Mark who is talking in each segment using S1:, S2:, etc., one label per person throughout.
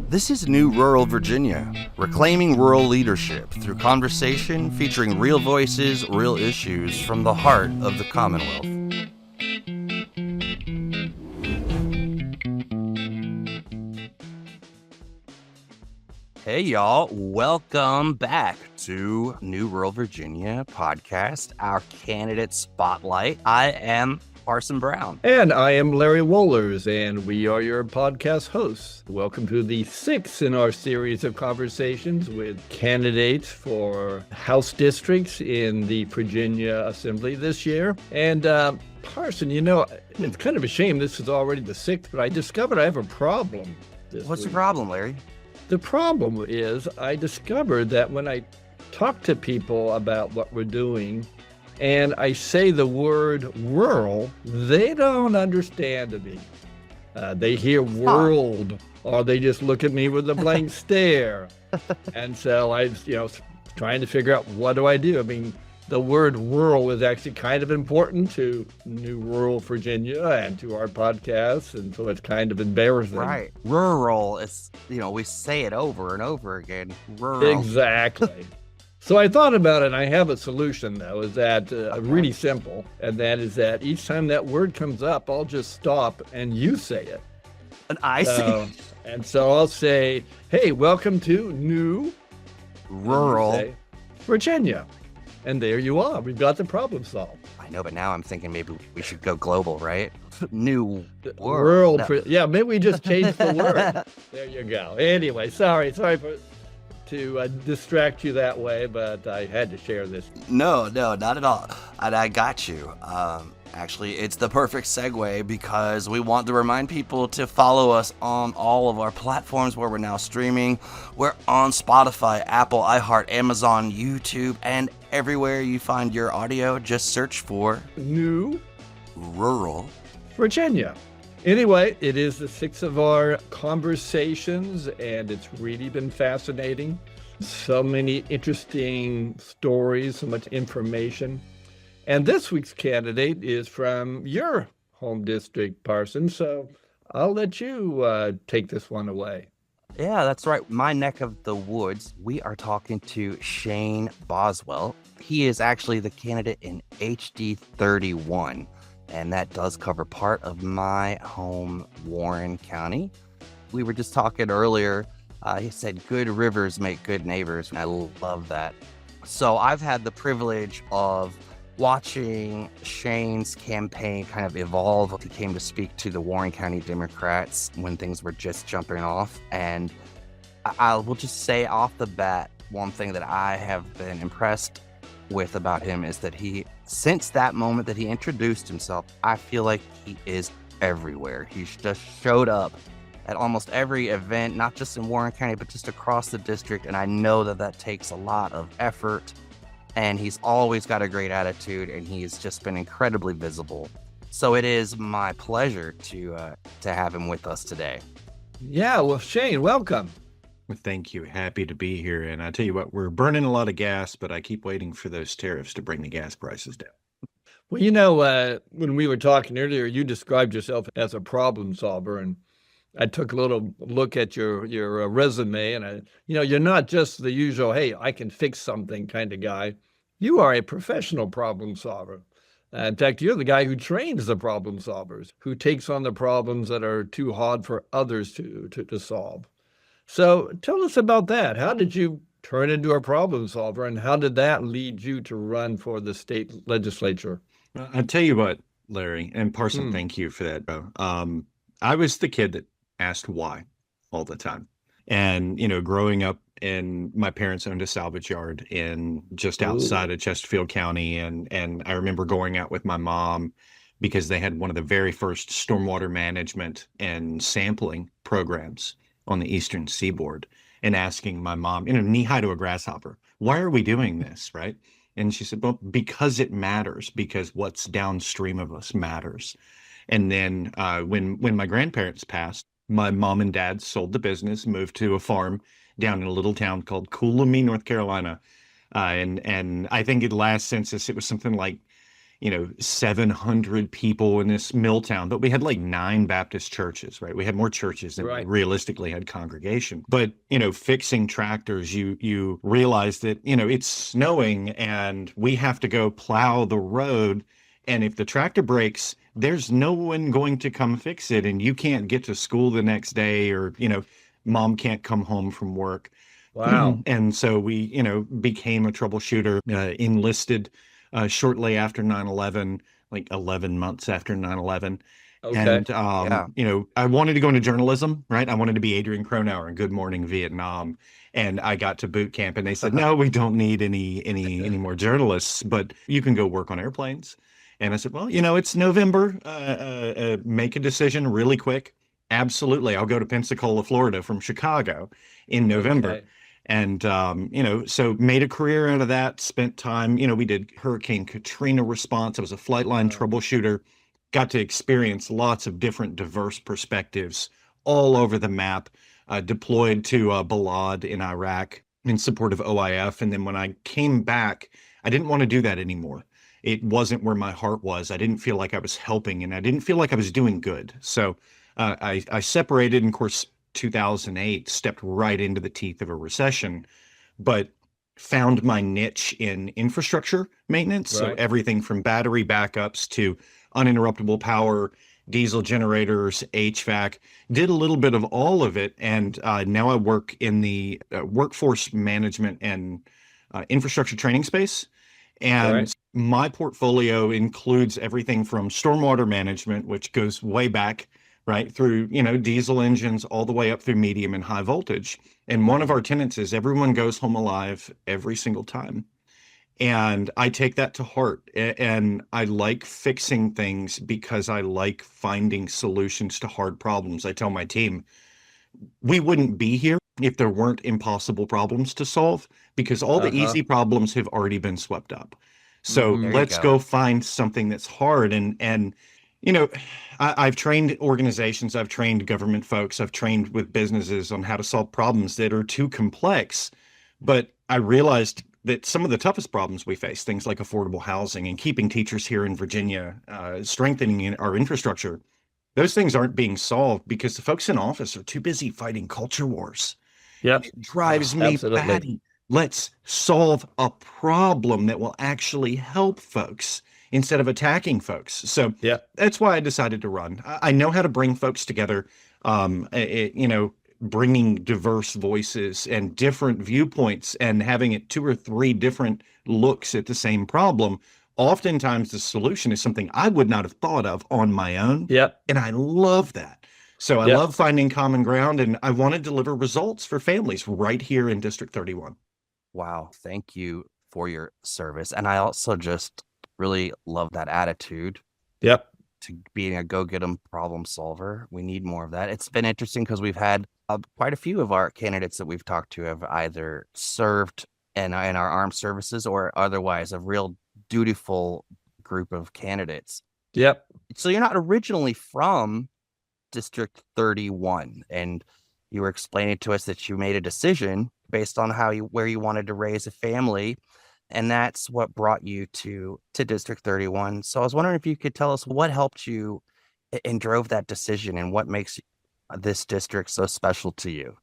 S1: This is New Rural Virginia, reclaiming rural leadership through conversation featuring real voices, real issues from the heart of the Commonwealth. Hey y'all, welcome back to New Rural Virginia podcast, our candidate spotlight. I am Parson Brown.
S2: And I am Larry Wohlers, and we are your podcast hosts. Welcome to the sixth in our series of conversations with candidates for House districts in the Virginia Assembly this year. And Parson, it's kind of a shame this is already the sixth, but I discovered I have a problem this
S1: What's
S2: week.
S1: the problem, Larry?
S2: The problem is I discovered that when I talk to people about what we're doing, and I say the word rural, they don't understand me. They hear world, or they just look at me with a blank stare. And so I, trying to figure out what do I do? I mean, the word rural is actually kind of important to New Rural Virginia and to our podcast, and so it's kind of embarrassing.
S1: Right. Rural, it's, we say it over and over again. Rural.
S2: Exactly. So I thought about it, and I have a solution, though, is that really simple, and that is that each time that word comes up, I'll just stop and you say it.
S1: And I say.
S2: And so I'll say, hey, welcome to New
S1: Rural
S2: Virginia. And there you are. We've got the problem solved.
S1: I know, but now I'm thinking maybe we should go global, right? New
S2: world.
S1: No.
S2: Yeah, maybe we just changed the word. There you go. Anyway, sorry to distract you that way, but I had to share this.
S1: No, not at all. And I got you. Actually, it's the perfect segue because we want to remind people to follow us on all of our platforms where we're now streaming. We're on Spotify, Apple, iHeart, Amazon, YouTube, and everywhere you find your audio. Just search for
S2: New
S1: Rural
S2: Virginia. Anyway, it is the sixth of our conversations, and it's really been fascinating. So many interesting stories, so much information. And this week's candidate is from your home district, Parson, so I'll let you take this one away.
S1: Yeah, that's right. My neck of the woods. We are talking to Shane Boswell. He is actually the candidate in HD 31. And that does cover part of my home, Warren County. We were just talking earlier. He said, good rivers make good neighbors. And I love that. So I've had the privilege of watching Shane's campaign kind of evolve. He came to speak to the Warren County Democrats when things were just jumping off. And I will just say off the bat, one thing that I have been impressed with about him is that since that moment that he introduced himself, I feel like he is everywhere. He's just showed up at almost every event, not just in Warren County, but just across the district. And I know that takes a lot of effort, and he's always got a great attitude, and he's just been incredibly visible. So it is my pleasure to have him with us today.
S2: Yeah, well, Shane, welcome.
S3: Well, thank you. Happy to be here. And I tell you what, we're burning a lot of gas, but I keep waiting for those tariffs to bring the gas prices down.
S2: Well, when we were talking earlier, you described yourself as a problem solver, and I took a little look at your resume, and you're not just the usual, hey, I can fix something kind of guy. You are a professional problem solver. In fact, you're the guy who trains the problem solvers, who takes on the problems that are too hard for others to solve. So tell us about that. How did you turn into a problem solver, and how did that lead you to run for the state legislature?
S3: I'll tell you what, Larry, and Parson, thank you for that. I was the kid that asked why all the time. And, growing up my parents owned a salvage yard just outside of Chesterfield County. And I remember going out with my mom because they had one of the very first stormwater management and sampling programs on the eastern seaboard, and asking my mom, knee-high to a grasshopper, why are we doing this, right? And she said, well, because it matters, because what's downstream of us matters. And then when my grandparents passed, my mom and dad sold the business, moved to a farm down in a little town called Coolumee, North Carolina. And I think at the last census, it was something like 700 people in this mill town, but we had like 9 Baptist churches, right? We had more churches than we
S2: Right.
S3: realistically had congregation. But, fixing tractors, you realize that, it's snowing and we have to go plow the road. And if the tractor breaks, there's no one going to come fix it. And you can't get to school the next day, or, mom can't come home from work.
S2: Wow.
S3: And so we, became a troubleshooter, enlisted shortly after 9/11, like 11 months after 9/11.
S2: Okay.
S3: And,
S1: Yeah.
S3: I wanted to go into journalism, right? I wanted to be Adrian Cronauer in Good Morning Vietnam. And I got to boot camp and they said, no, we don't need any more journalists, but you can go work on airplanes. And I said, well, it's November. Make a decision really quick. Absolutely. I'll go to Pensacola, Florida from Chicago in November.
S2: Okay.
S3: And, so made a career out of that, spent time, we did Hurricane Katrina response. I was a flight line troubleshooter, got to experience lots of different diverse perspectives all over the map, deployed to Balad in Iraq in support of OIF. And then when I came back, I didn't want to do that anymore. It wasn't where my heart was. I didn't feel like I was helping and I didn't feel like I was doing good. So I separated, and of course, 2008 stepped right into the teeth of a recession, but found my niche in infrastructure maintenance. So
S2: Right.
S3: everything from battery backups to uninterruptible power, diesel generators, HVAC, did a little bit of all of it. And now I work in the workforce management and infrastructure training space.
S2: Right.
S3: And my portfolio includes everything from stormwater management, which goes way back, right, through, diesel engines all the way up through medium and high voltage. And one of our tenets is everyone goes home alive every single time. And I take that to heart. And I like fixing things because I like finding solutions to hard problems. I tell my team, we wouldn't be here if there weren't impossible problems to solve, because all the
S2: Uh-huh.
S3: easy problems have already been swept up. So
S2: Mm-hmm.
S1: There you
S3: let's
S1: go.
S3: go find something that's hard. And you know, I've trained organizations, I've trained government folks, I've trained with businesses on how to solve problems that are too complex. But I realized that some of the toughest problems we face, things like affordable housing and keeping teachers here in Virginia, strengthening our infrastructure, those things aren't being solved because the folks in office are too busy fighting culture wars. And
S2: Yep.
S3: it drives me
S2: Absolutely.
S3: batty. Let's solve a problem that will actually help folks instead of attacking folks. So
S2: Yep.
S3: that's why I decided to run. I know how to bring folks together. Bringing diverse voices and different viewpoints and having it 2 or 3 different looks at the same problem. Oftentimes the solution is something I would not have thought of on my own.
S2: Yep.
S3: And I love that. So I
S2: Yep.
S3: love finding common ground, and I want to deliver results for families right here in District 31.
S1: Wow. Thank you for your service. And I also just really love that attitude
S2: Yep.
S1: to being a go-get-'em problem solver. We need more of that. It's been interesting because we've had quite a few of our candidates that we've talked to have either served in our armed services or otherwise a real dutiful group of candidates.
S2: Yep.
S1: So you're not originally from District 31, and you were explaining to us that you made a decision based on where you wanted to raise a family, and that's what brought you to District 31. So I was wondering if you could tell us what helped you and drove that decision, and what makes this district so special to you.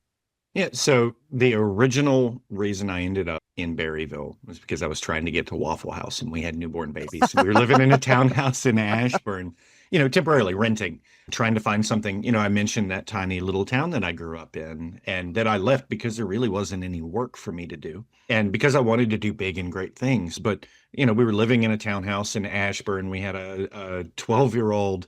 S3: Yeah, so the original reason I ended up in Berryville was because I was trying to get to Waffle House and we had newborn babies. We were living in a townhouse in Ashburn, temporarily renting, trying to find something. I mentioned that tiny little town that I grew up in and that I left because there really wasn't any work for me to do. And because I wanted to do big and great things. But, we were living in a townhouse in Ashburn. We had a 12-year-old,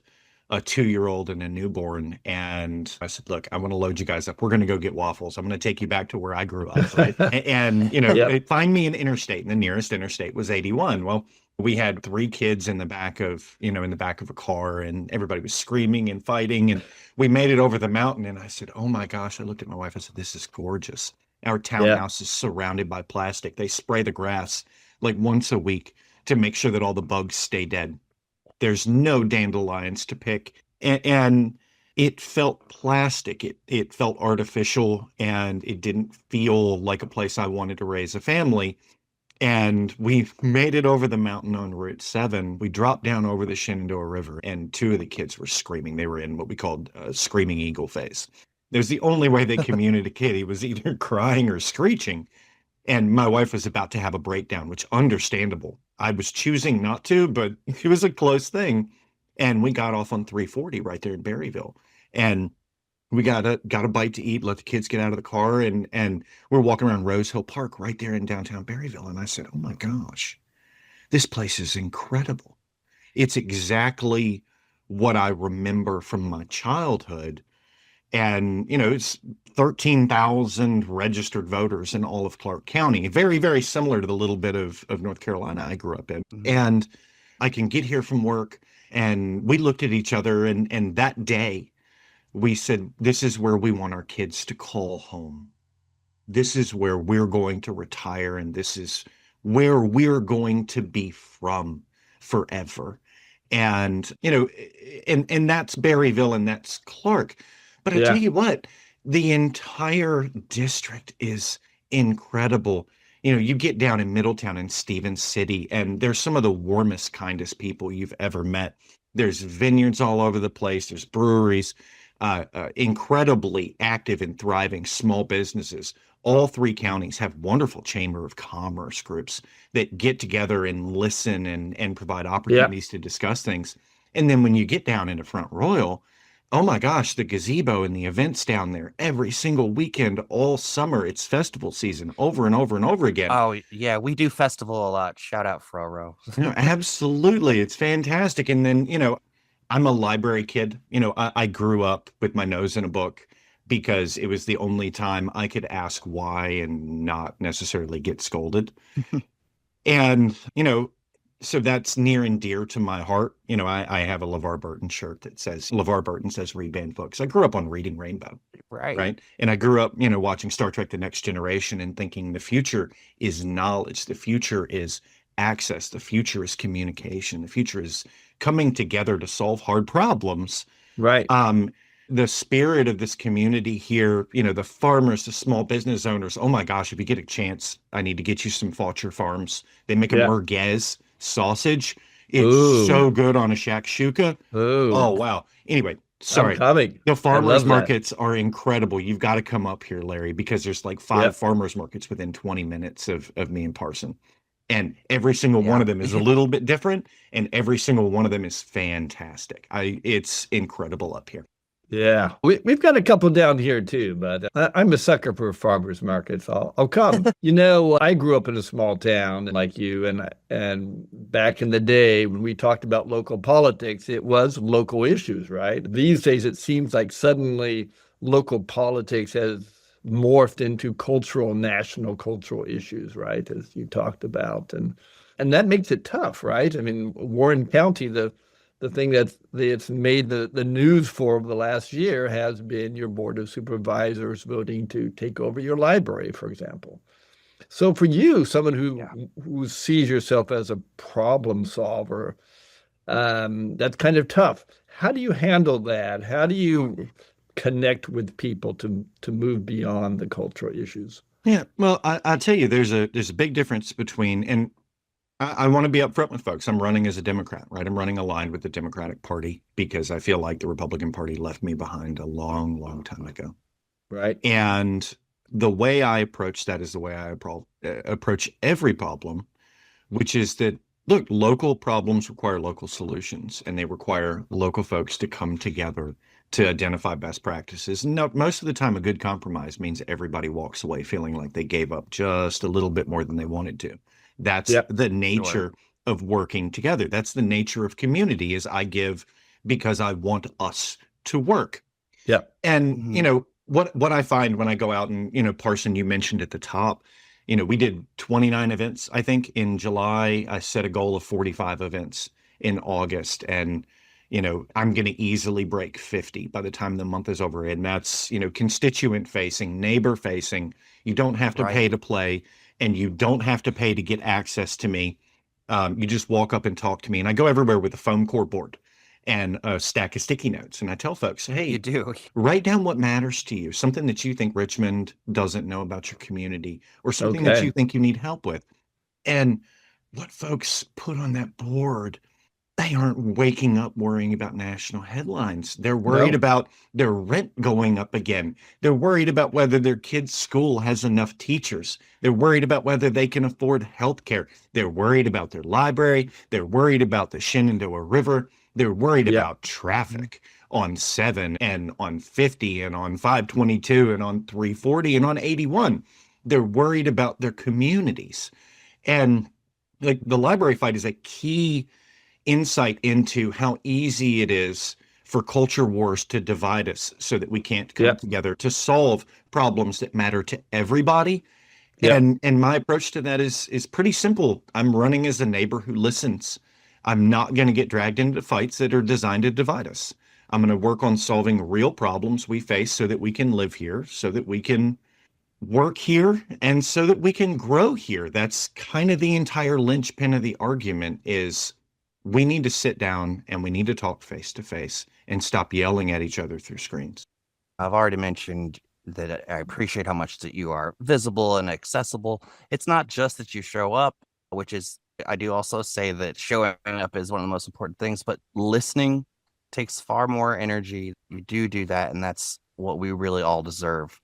S3: a 2-year-old, and a newborn. And I said, look, I want to load you guys up. We're going to go get waffles. I'm going to take you back to where I grew up. Right? And,
S2: Yep.
S3: find me an interstate. And the nearest interstate was 81. Well, we had 3 kids in the back of, a car, and everybody was screaming and fighting. And we made it over the mountain. And I said, oh my gosh, I looked at my wife. I said, this is gorgeous. Our
S2: Yeah.
S3: townhouse is surrounded by plastic. They spray the grass like once a week to make sure that all the bugs stay dead. There's no dandelions to pick. And it felt plastic. It felt artificial, and it didn't feel like a place I wanted to raise a family. And we made it over the mountain on Route 7. We dropped down over the Shenandoah River, and two of the kids were screaming. They were in what we called screaming eagle phase. It was the only way they communicated. He was either crying or screeching. And my wife was about to have a breakdown, which understandable. I was choosing not to, but it was a close thing. And we got off on 340 right there in Berryville. And we got a bite to eat, let the kids get out of the car, and we're walking around Rose Hill Park right there in downtown Berryville. And I said, "Oh my gosh, this place is incredible. It's exactly what I remember from my childhood." And, it's 13,000 registered voters in all of Clark County. Very, very similar to the little bit of North Carolina I grew up in.
S1: Mhm.
S3: And I can get here from work, and we looked at each other, and that day we said, this is where we want our kids to call home. This is where we're going to retire, and this is where we're going to be from forever. And, and that's Berryville and that's Clark. But I tell
S2: Yeah.
S3: you what, the entire district is incredible. You get down in Middletown and Stevens City, and there's some of the warmest, kindest people you've ever met. There's vineyards all over the place. There's breweries, incredibly active and thriving small businesses. All three counties have wonderful chamber of commerce groups that get together and listen and provide
S2: Yeah.
S3: opportunities to discuss things. And then when you get down into Front Royal, oh my gosh, the gazebo and the events down there every single weekend, all summer. It's festival season over and over and over again.
S1: Oh, yeah, we do festival a lot. Shout out Froro.
S3: Absolutely. It's fantastic. And then, I'm a library kid. I grew up with my nose in a book because it was the only time I could ask why and not necessarily get scolded. And, so that's near and dear to my heart. I have a LeVar Burton shirt that says LeVar Burton says read banned books. I grew up on reading Rainbow,
S1: Right.
S3: right? And I grew up, watching Star Trek The Next Generation and thinking the future is knowledge. The future is access. The future is communication. The future is coming together to solve hard problems.
S2: Right.
S3: The spirit of this community here, the farmers, the small business owners. Oh my gosh, if you get a chance, I need to get you some Faucher Farms. They make a
S2: Yeah.
S3: merguez sausage. It's
S2: Ooh.
S3: so good on a shakshuka.
S2: Ooh.
S3: Oh, wow. Anyway,
S2: I'm
S3: sorry.
S2: coming.
S3: The
S2: I
S3: farmers
S2: love that.
S3: markets are incredible. You've got to come up here, Larry, because there's like 5
S2: Yeah.
S3: farmers markets within 20 minutes of me and Parson. And every single one
S1: Yeah.
S3: of them is a little bit different, and every single one of them is fantastic. It's incredible up here.
S2: Yeah, we've got a couple down here too, but I'm a sucker for farmers markets. I'll come. I grew up in a small town like you, and back in the day when we talked about local politics, it was local issues, right? These days, it seems like suddenly local politics has morphed into national cultural issues, right? As you talked about, and that makes it tough, right? I mean, Warren County, the thing that's made the news for over the last year has been your board of supervisors voting to take over your library, for example. So for you, someone who sees yourself as a problem solver, that's kind of tough. How do you handle that? How do you connect with people to move beyond the cultural issues?
S3: Yeah, well, I'll tell you, there's a big difference between, and I want to be upfront with folks. I'm running as a Democrat, right? I'm running aligned with the Democratic Party because I feel like the Republican Party left me behind a long, long time ago.
S2: Right.
S3: And the way I approach that is the way I approach every problem, which is that, look, local problems require local solutions, and they require local folks to come together to identify best practices. And no, most of the time, a good compromise means everybody walks away feeling like they gave up just a little bit more than they wanted to. That's the nature of working together. That's the nature of community is I give because I want us to work.
S2: Yeah.
S3: And, what I find when I go out and, Parson, you mentioned at the top, we did 29 events, I think, in July. I set a goal of 45 events in August. And, I'm going to easily break 50 by the time the month is over. And that's, constituent facing, neighbor facing. You don't have to pay to play. And you don't have to pay to get access to me. You just walk up and talk to me. And I go everywhere with a foam core board and a stack of sticky notes. And I tell folks, hey,
S1: You do.
S3: write down what matters to you, something that you think Richmond doesn't know about your community or something that
S2: Okay.
S3: you think you need help with. And what folks put on that board, they aren't waking up worrying about national headlines. They're worried
S2: No.
S3: about their rent going up again. They're worried about whether their kid's school has enough teachers. They're worried about whether they can afford health care. They're worried about their library. They're worried about the Shenandoah River. They're worried
S2: Yeah.
S3: about traffic on 7 and on 50 and on 522 and on 340 and on 81. They're worried about their communities. And like the library fight is a key insight into how easy it is for culture wars to divide us so that we can't come
S2: Yeah.
S3: together to solve problems that matter to everybody.
S2: Yeah.
S3: And my approach to that is pretty simple. I'm running as a neighbor who listens. I'm not going to get dragged into fights that are designed to divide us. I'm going to work on solving real problems we face so that we can live here, so that we can work here, and so that we can grow here. That's kind of the entire linchpin of the argument is we need to sit down and we need to talk face to face and stop yelling at each other through screens.
S1: I've already mentioned that I appreciate how much that you are visible and accessible. It's not just that you show up, which is, I do also say that showing up is one of the most important things, but listening takes far more energy. You do that, and that's what we really all deserve.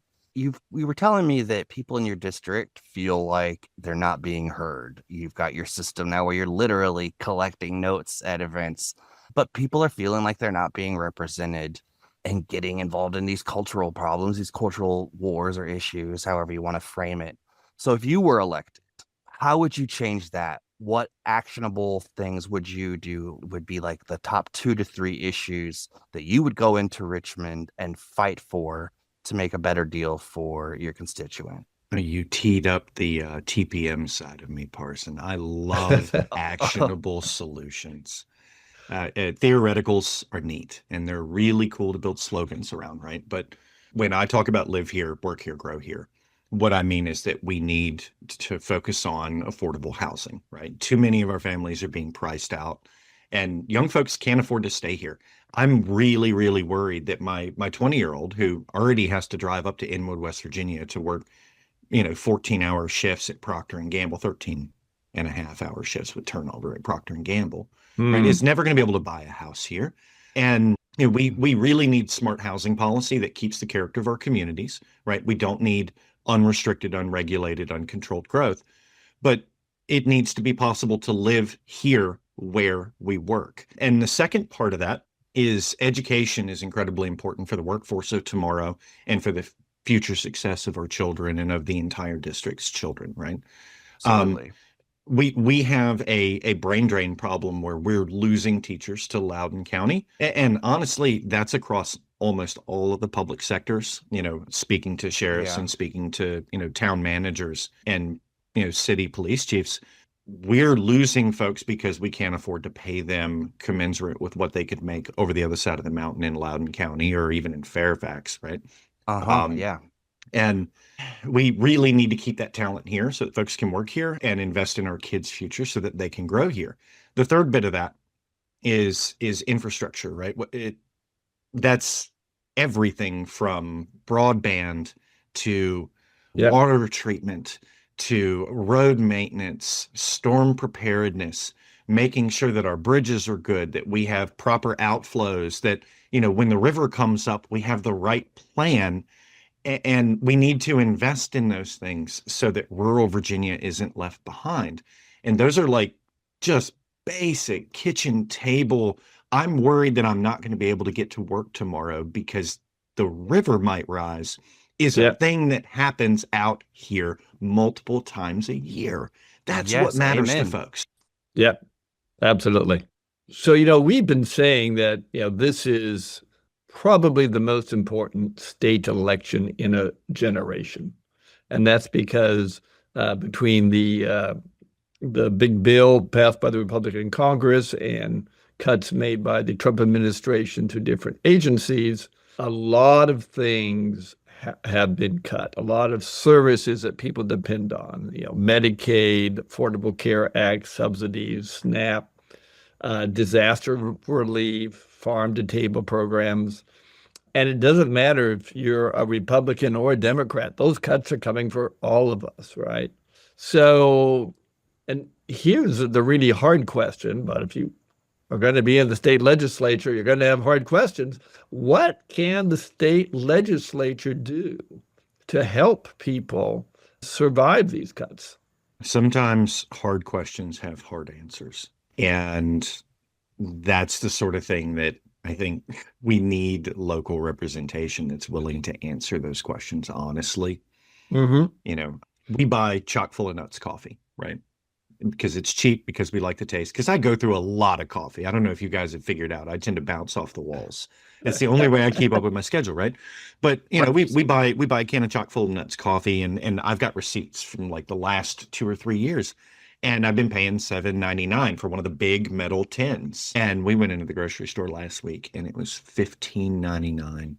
S1: We were telling me that people in your district feel like they're not being heard. You've got your system now where you're literally collecting notes at events, but people are feeling like they're not being represented and getting involved in these cultural problems, these cultural wars or issues, however you want to frame it. So if you were elected, how would you change that? What actionable things would you do would be like the top 2 to 3 issues that you would go into Richmond and fight for to make a better deal for your constituent?
S3: You teed up the TPM side of me, Parson. I love actionable solutions. Theoreticals are neat and they're really cool to build slogans around, right? But when I talk about live here, work here, grow here, what I mean is that we need to focus on affordable housing, right? Too many of our families are being priced out and young folks can't afford to stay here. I'm really, really worried that my 20-year-old who already has to drive up to Inwood, West Virginia to work, 14-hour shifts at Procter and Gamble, 13.5-hour shifts with turnover at Procter and Gamble, right, is never going to be able to buy a house here. And we really need smart housing policy that keeps the character of our communities, right? We don't need unrestricted, unregulated, uncontrolled growth, but it needs to be possible to live here where we work. And the second part of that is education is incredibly important for the workforce of tomorrow and for the future success of our children and of the entire district's children, right?
S1: Absolutely.
S3: We have a brain drain problem where we're losing teachers to Loudoun County. And honestly, that's across almost all of the public sectors, speaking to sheriffs and speaking to, town managers and, city police chiefs. We're losing folks because we can't afford to pay them commensurate with what they could make over the other side of the mountain in Loudoun County or even in Fairfax, right?
S1: Yeah.
S3: And we really need to keep that talent here so that folks can work here and invest in our kids' future so that they can grow here. The third bit of that is infrastructure, right? That's everything from broadband to water treatment to road maintenance, storm preparedness, making sure that our bridges are good, that we have proper outflows, that, when the river comes up, we have the right plan. And we need to invest in those things so that rural Virginia isn't left behind. And those are like just basic kitchen table. I'm worried that I'm not going to be able to get to work tomorrow because the river might rise is a thing that happens out here multiple times a year. That's what matters to folks.
S2: Yeah, absolutely. So, we've been saying that, this is probably the most important state election in a generation. And that's because between the big bill passed by the Republican Congress and cuts made by the Trump administration to different agencies, a lot of things have been cut. A lot of services that people depend on, Medicaid, Affordable Care Act, subsidies, SNAP, disaster relief, farm-to-table programs. And it doesn't matter if you're a Republican or a Democrat. Those cuts are coming for all of us, right? So And here's the really hard question, but if you are going to be in the state legislature, you're going to have hard questions. What can the state legislature do to help people survive these cuts?
S3: Sometimes hard questions have hard answers. And that's the sort of thing that I think we need local representation that's willing to answer those questions honestly.
S2: Mm-hmm.
S3: You know, we buy chock full of nuts coffee, right? Because it's cheap, because we like the taste. Because I go through a lot of coffee. I don't know if you guys have figured out. I tend to bounce off the walls. It's the only way I keep up with my schedule, right? But you know, we buy a can of chock full of nuts coffee, and I've got receipts from like the last 2 or 3 years, and I've been paying $7.99 for one of the big metal tins. And we went into the grocery store last week, and it was $15.99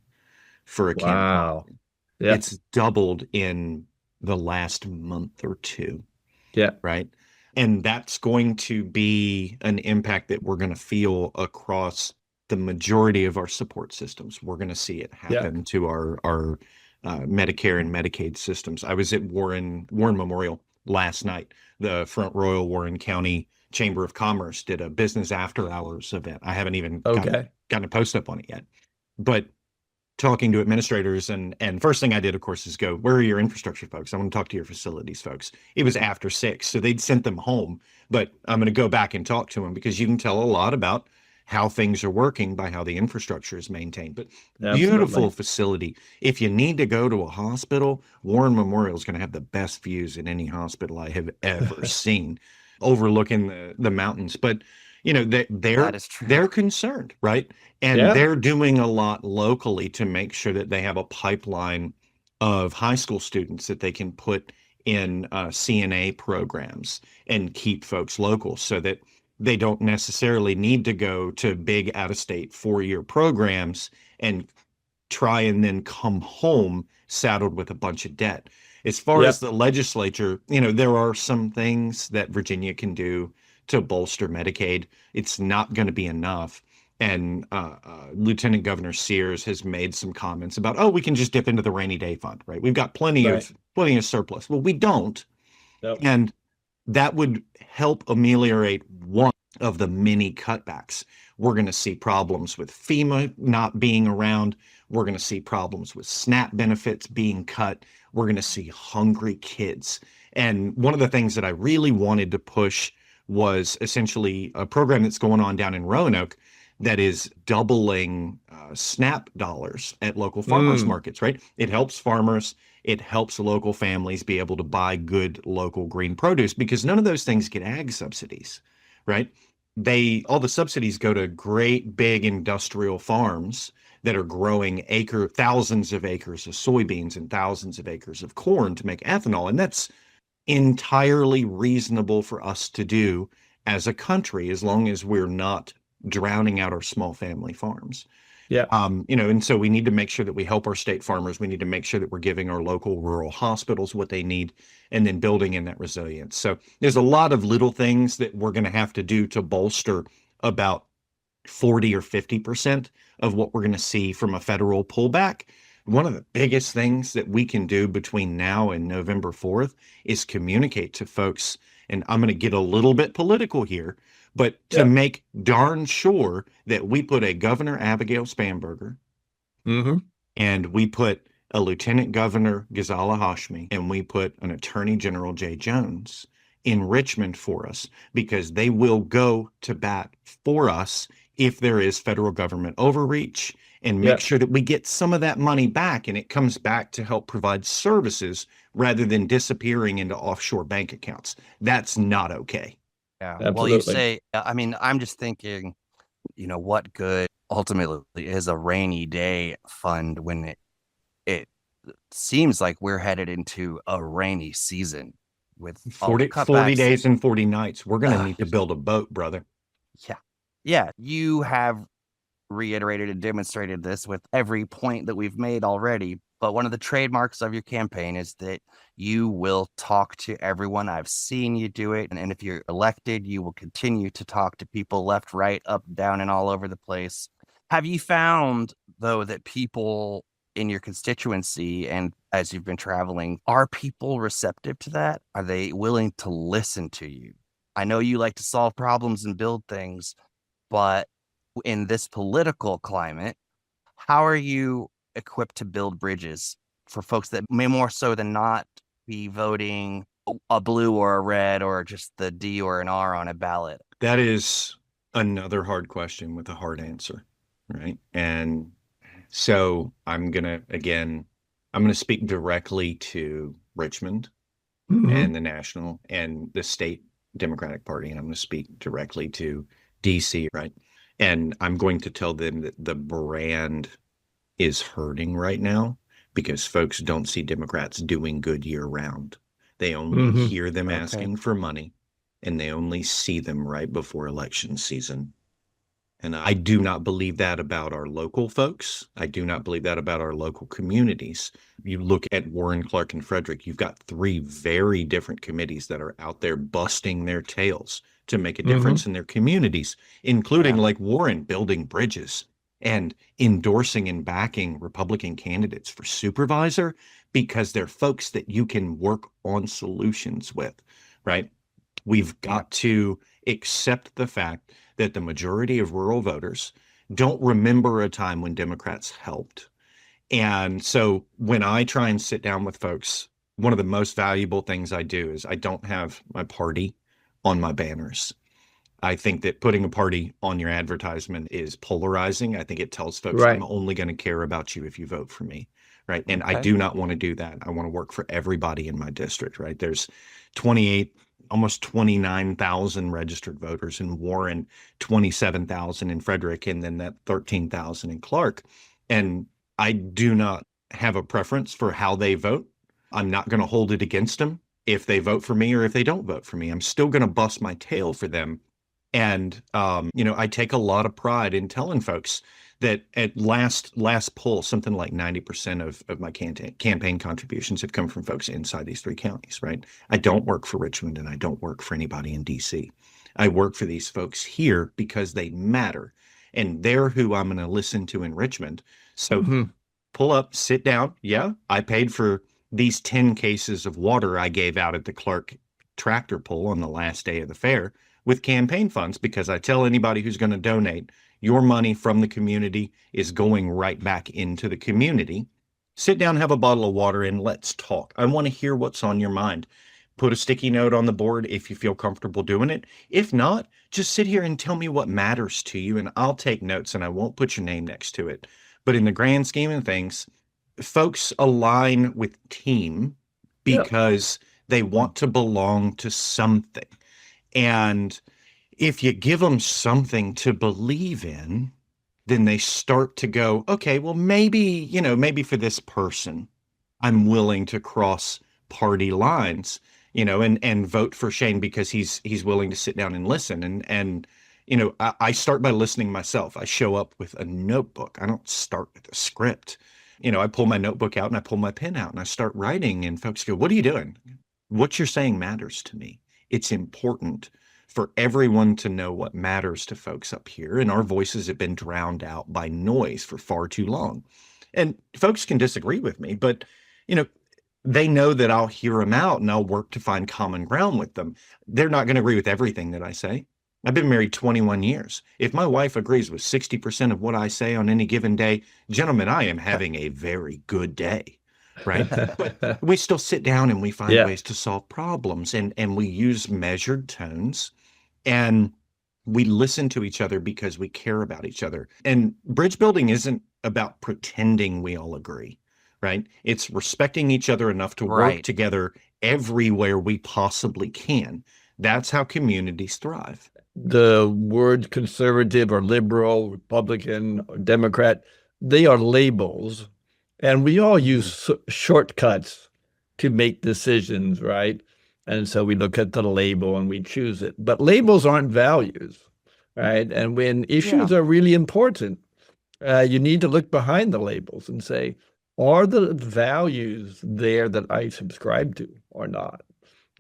S3: for a can of
S2: Wow.
S3: coffee.
S2: Yeah.
S3: It's doubled in the last month or two,
S2: Yeah.
S3: right? And that's going to be an impact that we're going to feel across the majority of our support systems. We're going to see it happen to our Medicare and Medicaid systems. I was at Warren Memorial last night. The Front Royal Warren County Chamber of Commerce did a business after hours event. I haven't even gotten a post up on it yet, but talking to administrators, and first thing I did, of course, is go, where are your infrastructure folks? I want to talk to your facilities folks. It was after 6, so they'd sent them home, but I'm going to go back and talk to them, because you can tell a lot about how things are working by how the infrastructure is maintained. But beautiful facility. If you need to go to a hospital, Warren Memorial is going to have the best views in any hospital I have ever seen, overlooking the mountains. But you know, they're concerned, right? And they're doing a lot locally to make sure that they have a pipeline of high school students that they can put in CNA programs and keep folks local, so that they don't necessarily need to go to big out-of-state 4-year programs and try and then come home saddled with a bunch of debt. As far as the legislature, you know, there are some things that Virginia can do to bolster Medicaid. It's not going to be enough. And Lieutenant Governor Sears has made some comments about, oh, we can just dip into the rainy day fund, right? We've got plenty of surplus. Well, we don't. And that would help ameliorate one of the many cutbacks. We're going to see problems with FEMA not being around. We're going to see problems with SNAP benefits being cut. We're going to see hungry kids. And one of the things that I really wanted to push was essentially a program that's going on down in Roanoke that is doubling SNAP dollars at local farmers markets, right? It helps farmers. It helps local families be able to buy good local green produce, because none of those things get ag subsidies, right? All the subsidies go to great big industrial farms that are growing thousands of acres of soybeans and thousands of acres of corn to make ethanol. And that's entirely reasonable for us to do as a country, as long as we're not drowning out our small family farms. You know, and so we need to make sure that we help our state farmers. We need to make sure that we're giving our local rural hospitals what they need, and then building in that resilience. So there's a lot of little things that we're going to have to do to bolster about 40 or 50% of what we're going to see from a federal pullback. One of the biggest things that we can do between now and November 4th is communicate to folks, and I'm going to get a little bit political here, but to make darn sure that we put a Governor Abigail Spanberger, and we put a Lieutenant Governor Ghazala Hashmi, and we put an Attorney General Jay Jones in Richmond for us, because they will go to bat for us if there is federal government overreach, and make sure that we get some of that money back, and it comes back to help provide services rather than disappearing into offshore bank accounts. That's not okay.
S1: Yeah. Absolutely. Well, you say, I mean, I'm just thinking, you know, what good ultimately is a rainy day fund when it seems like we're headed into a rainy season with
S3: 40 days and 40 nights. We're going to need to build a boat, brother.
S1: Yeah. Yeah. You have reiterated and demonstrated this with every point that we've made already. But one of the trademarks of your campaign is that you will talk to everyone. I've seen you do it. And if you're elected, you will continue to talk to people left, right, up, down, and all over the place. Have you found, though, that people in your constituency and as you've been traveling. Are people receptive to that? Are they willing to listen to you? I know you like to solve problems and build things, but in this political climate, how are you equipped to build bridges for folks that may more so than not be voting a blue or a red or just the D or an R on a ballot?
S3: That is another hard question with a hard answer, right? And so I'm going to speak directly to Richmond and
S2: Mhm.
S3: the national and the state Democratic Party, and I'm going to speak directly to DC, right? And I'm going to tell them that the brand is hurting right now because folks don't see Democrats doing good year round. They only
S2: Mhm.
S3: hear them
S1: Okay.
S3: asking for money, and they only see them right before election season. And I do not believe that about our local folks. I do not believe that about our local communities. You look at Warren, Clark, and Frederick, you've got three very different committees that are out there busting their tails to make a
S2: Mhm.
S3: difference in their communities, including
S1: Yeah.
S3: like Warren building bridges and endorsing and backing Republican candidates for supervisor because they're folks that you can work on solutions with, right? We've
S1: Yeah.
S3: got to accept the fact that the majority of rural voters don't remember a time when Democrats helped. And so when I try and sit down with folks, one of the most valuable things I do is I don't have my party on my banners. I think that putting a party on your advertisement is polarizing. I think it tells folks I'm
S2: Right.
S3: only going to care about you if you vote for me, right? And I
S1: Okay.
S3: do not want to do that. I want to work for everybody in my district, right? There's 28, almost 29,000 registered voters in Warren, 27,000 in Frederick, and then that 13,000 in Clark. And I do not have a preference for how they vote. I'm not going to hold it against them if they vote for me or if they don't vote for me. I'm still going to bust my tail for them. And I take a lot of pride in telling folks that at last poll, something like 90% of my campaign contributions have come from folks inside these three counties, right? I don't work for Richmond and I don't work for anybody in DC. I work for these folks here because they matter. And they're who I'm going to listen to in Richmond. So
S2: Mhm.
S3: pull up, sit down. Yeah, I paid for these 10 cases of water I gave out at the Clark tractor pull on the last day of the fair with campaign funds because I tell anybody who's going to donate, your money from the community is going right back into the community. Sit down, have a bottle of water, and let's talk. I want to hear what's on your mind. Put a sticky note on the board if you feel comfortable doing it. If not, just sit here and tell me what matters to you, and I'll take notes and I won't put your name next to it. But in the grand scheme of things, folks align with team
S2: Yeah.
S3: because they want to belong to something. And if you give them something to believe in, then they start to go, okay, well, maybe for this person, I'm willing to cross party lines, and vote for Shane because he's willing to sit down and listen. I start by listening myself. I show up with a notebook. I don't start with a script. I pull my notebook out and I pull my pen out and I start writing, and folks go, "What are you doing?" What you're saying matters to me. It's important for everyone to know what matters to folks up here, and our voices have been drowned out by noise for far too long. And folks can disagree with me, but you know, they know that I'll hear them out and I'll work to find common ground with them. They're not going to agree with everything that I say. I've been married 21 years. If my wife agrees with 60% of what I say on any given day, gentlemen, I am having a very good day, right? But we still sit down and we find
S2: Yeah.
S3: ways to solve problems, and we use measured tones, and we listen to each other because we care about each other. And bridge building isn't about pretending we all agree, right? It's respecting each other enough to work
S1: Right.
S3: together everywhere we possibly can. That's how communities thrive.
S2: The word conservative or liberal, Republican or Democrat, they are labels. And we all
S3: Mhm.
S2: use shortcuts to make decisions, right? And so we look at the label and we choose it. But labels aren't values, right? And when
S1: Yeah.
S2: issues are really important, you need to look behind the labels and say, are the values there that I subscribe to or not?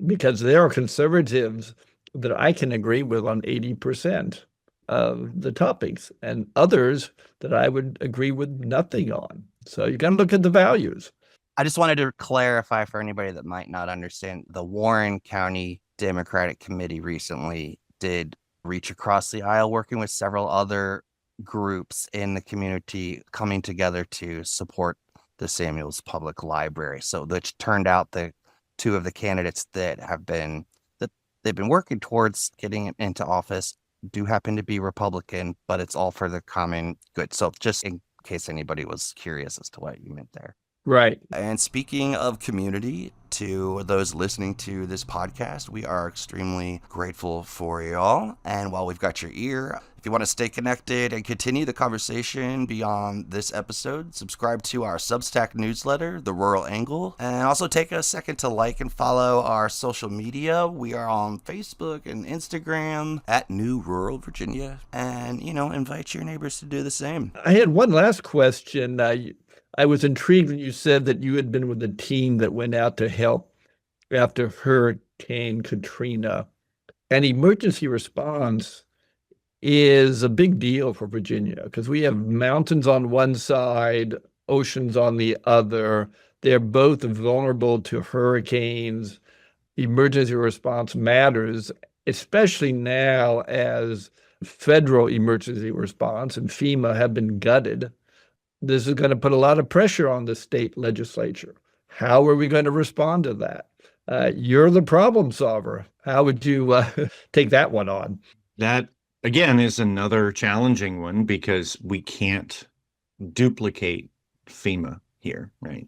S2: Because there are conservatives that I can agree with on 80% of the topics, and others that I would agree with nothing on. So you got to look at the values.
S1: I just wanted to clarify for anybody that might not understand. The Warren County Democratic Committee recently did reach across the aisle, working with several other groups in the community coming together to support the Samuels Public Library. So, which turned out the two of the candidates that they've been working towards getting into office do happen to be Republican, but it's all for the common good. So, just in case anybody was curious as to what you meant there.
S2: Right.
S1: And speaking of community, to those listening to this podcast, we are extremely grateful for y'all. And while we've got your ear, if you want to stay connected and continue the conversation beyond this episode, subscribe to our Substack newsletter, The Rural Angle, and also take a second to like and follow our social media. We are on Facebook and Instagram at New Rural Virginia, and, invite your neighbors to do the same.
S2: I had one last question. I was intrigued when you said that you had been with a team that went out to help after Hurricane Katrina. And emergency response is a big deal for Virginia because we have mountains on one side, oceans on the other. They're both vulnerable to hurricanes. Emergency response matters, especially now as federal emergency response and FEMA have been gutted. This is going to put a lot of pressure on the state legislature. How are we going to respond to that? You're the problem solver. How would you take that one on?
S3: That, again, is another challenging one because we can't duplicate FEMA here, right?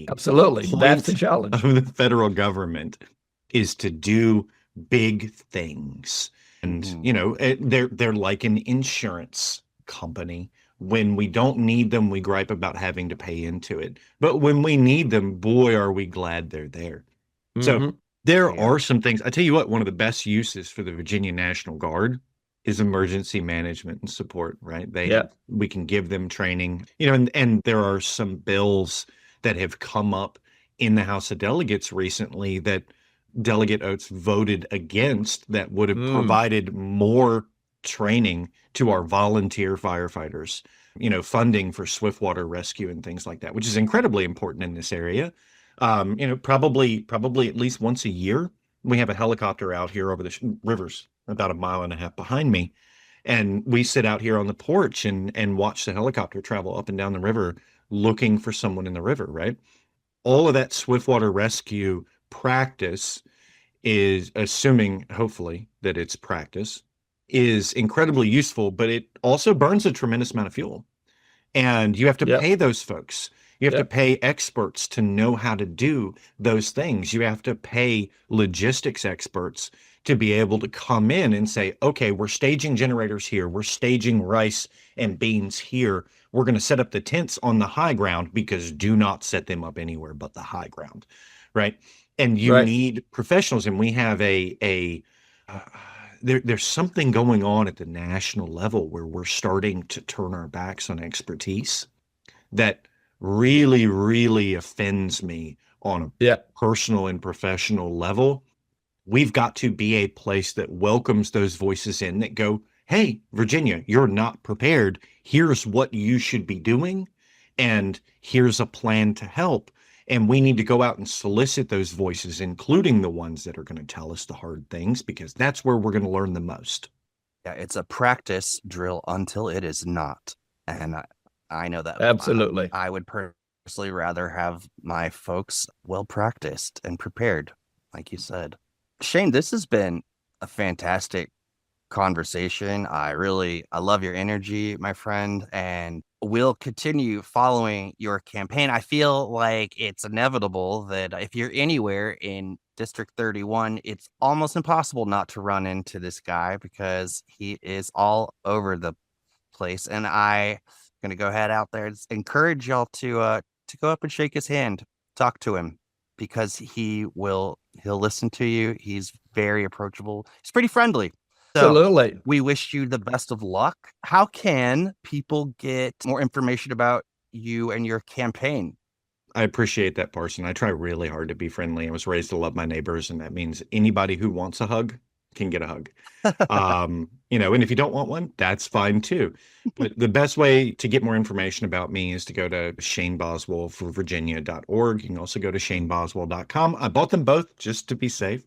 S2: Absolutely. That's the challenge
S3: of the federal government is to do big things. And, they're like an insurance company. When we don't need them, we gripe about having to pay into it. But when we need them, boy, are we glad they're there. Mm-hmm. So there are some things. I tell you what, one of the best uses for the Virginia National Guard is emergency management and support, right? We can give them training, and there are some bills that have come up in the House of Delegates recently that Delegate Oates voted against that would have provided more training to our volunteer firefighters, funding for swiftwater rescue and things like that, which is incredibly important in this area. Probably at least once a year, we have a helicopter out here over the rivers about 1.5 miles behind me. And we sit out here on the porch and watch the helicopter travel up and down the river looking for someone in the river, right? All of that swiftwater rescue practice is, assuming hopefully that it's practice, is incredibly useful, but it also burns a tremendous amount of fuel. And you have to pay those folks. You have to pay experts to know how to do those things. You have to pay logistics experts to be able to come in and say, okay, we're staging generators here. We're staging rice and beans here. We're going to set up the tents on the high ground because do not set them up anywhere but the high ground, right? And you need professionals. And we have there's something going on at the national level where we're starting to turn our backs on expertise that really, really offends me on a personal and professional level. We've got to be a place that welcomes those voices in that go, hey, Virginia, you're not prepared. Here's what you should be doing. And here's a plan to help. And we need to go out and solicit those voices, including the ones that are going to tell us the hard things, because that's where we're going to learn the most.
S1: Yeah, it's a practice drill until it is not. And I know that.
S2: Absolutely.
S1: I would personally rather have my folks well practiced and prepared, like you said. Shane, this has been a fantastic conversation. I love your energy, my friend, and we'll continue following your campaign. I feel like it's inevitable that if you're anywhere in District 31, it's almost impossible not to run into this guy because he is all over the place. And I'm going to go ahead out there and encourage y'all to go up and shake his hand, talk to him, because he'll listen to you. He's very approachable. He's pretty friendly. So
S2: absolutely.
S1: We wish you the best of luck. How can people get more information about you and your campaign?
S3: I appreciate that, Parson. I try really hard to be friendly. I was raised to love my neighbors, and that means anybody who wants a hug can get a hug. And if you don't want one, that's fine too. But the best way to get more information about me is to go to ShaneBoswellForVirginia.org. You can also go to ShaneBoswell.com. I bought them both just to be safe.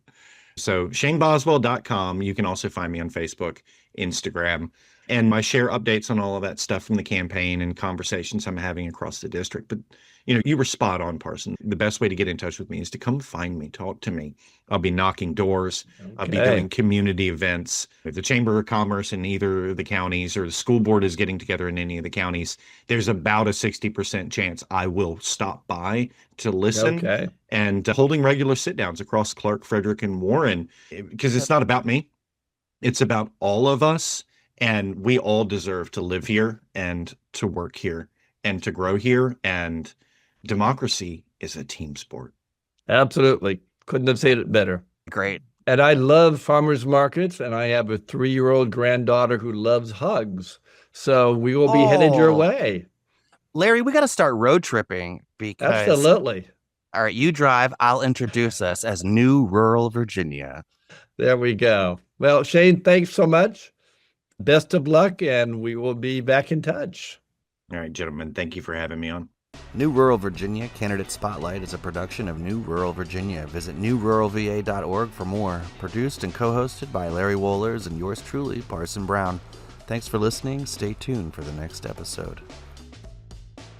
S3: So ShaneBoswell.com. You can also find me on Facebook, Instagram, and I share updates on all of that stuff from the campaign and conversations I'm having across the district. But you were spot on, Parson. The best way to get in touch with me is to come find me, talk to me. I'll be knocking doors. Okay. I'll be doing community events. If the Chamber of Commerce in either of the counties or the school board is getting together in any of the counties, there's about a 60% chance I will stop by to listen.
S2: Okay.
S3: And holding regular sit downs across Clark, Frederick, and Warren, because it's not about me. It's about all of us. And we all deserve to live here and to work here and to grow here. And democracy is a team sport.
S2: Absolutely. Couldn't have said it better.
S1: Great.
S2: And I love farmers markets, and I have a 3-year-old granddaughter who loves hugs. So we will be headed your way.
S1: Larry, we got to start road tripping because...
S2: Absolutely.
S1: All right, you drive. I'll introduce us as New Rural Virginia.
S2: There we go. Well, Shane, thanks so much. Best of luck, and we will be back in touch.
S3: All right, gentlemen, thank you for having me on.
S1: New Rural Virginia Candidate Spotlight is a production of New Rural Virginia. Visit newruralva.org for more. Produced and co-hosted by Larry Wohlers and yours truly, Parson Brown. Thanks for listening. Stay tuned for the next episode.